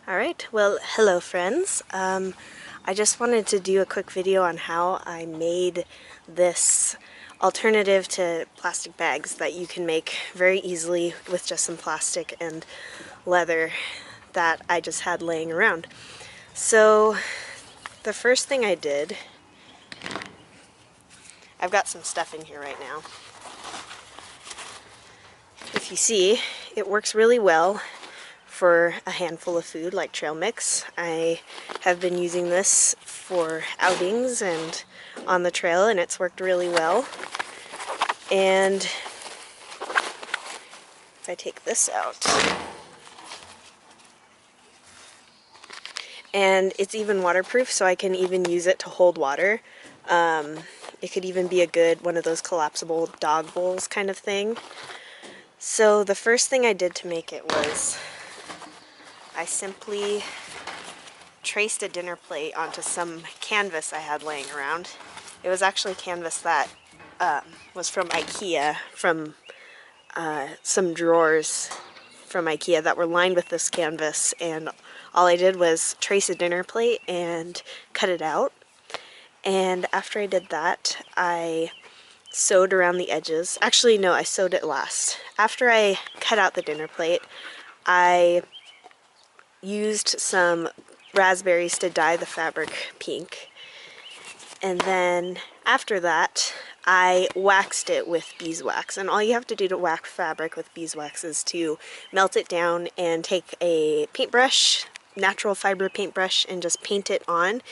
Alright, well, hello friends. I just wanted to do a quick video on how I made this alternative to plastic bags that you can make very easily with just some plastic and leather that I just had laying around. So, the first thing I did, I've got some stuff in here right now. If you see, it works really well for a handful of food like trail mix. I have been using this for outings and on the trail, and it's worked really well. And if I take this out, and it's even waterproof, so I can even use it to hold water. It could even be a good one of those collapsible dog bowls kind of thing. So the first thing I did to make it was I simply traced a dinner plate onto some canvas I had laying around. It was actually canvas that was from IKEA, from some drawers from IKEA that were lined with this canvas, and all I did was trace a dinner plate and cut it out. And after I did that, I sewed around the edges. Actually, no, I sewed it last. After I cut out the dinner plate, I used some raspberries to dye the fabric pink, and then after that I waxed it with beeswax. And all you have to do to wax fabric with beeswax is to melt it down and take a paintbrush, natural fiber paintbrush, and just paint it on.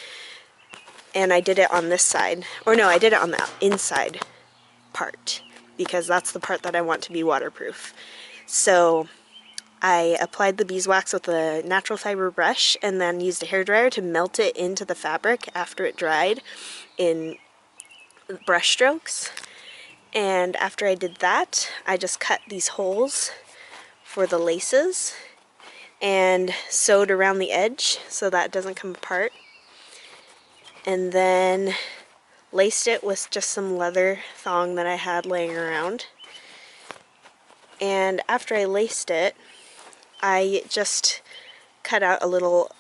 And I did it on this side, or no, I did it on the inside part because that's the part that I want to be waterproof. So I applied the beeswax with a natural fiber brush and then used a hairdryer to melt it into the fabric after it dried in brush strokes. And after I did that, I just cut these holes for the laces and sewed around the edge so that it doesn't come apart. And then laced it with just some leather thong that I had laying around. And after I laced it, I just cut out a little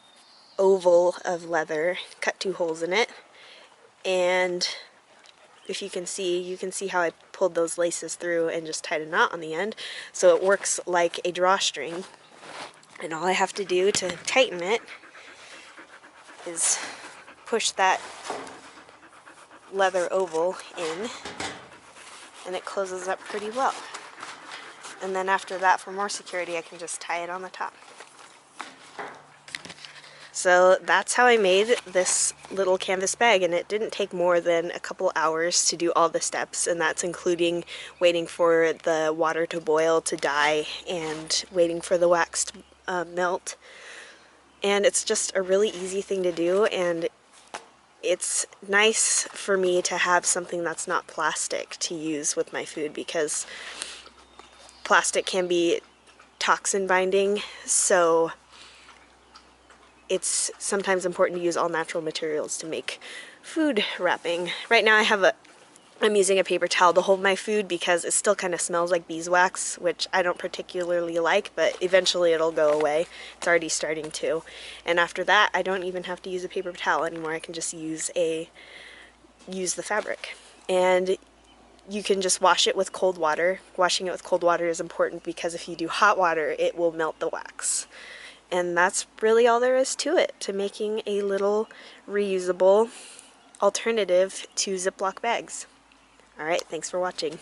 oval of leather, cut 2 holes in it, and if you can see how I pulled those laces through and just tied a knot on the end, so it works like a drawstring. And all I have to do to tighten it is push that leather oval in, and it closes up pretty well. And then after that, for more security, I can just tie it on the top. So that's how I made this little canvas bag, and it didn't take more than a couple hours to do all the steps, and that's including waiting for the water to boil to dye and waiting for the wax to melt. And it's just a really easy thing to do, and it's nice for me to have something that's not plastic to use with my food, because plastic can be toxin binding, so it's sometimes important to use all natural materials to make food wrapping. Right now I'm using a paper towel to hold my food because it still kind of smells like beeswax, which I don't particularly like, but eventually it'll go away. It's already starting to. And after that, I don't even have to use a paper towel anymore. I can just use the fabric. And you can just wash it with cold water. Washing it with cold water is important because if you do hot water, it will melt the wax. And that's really all there is to it, to making a little reusable alternative to Ziploc bags. Alright, thanks for watching.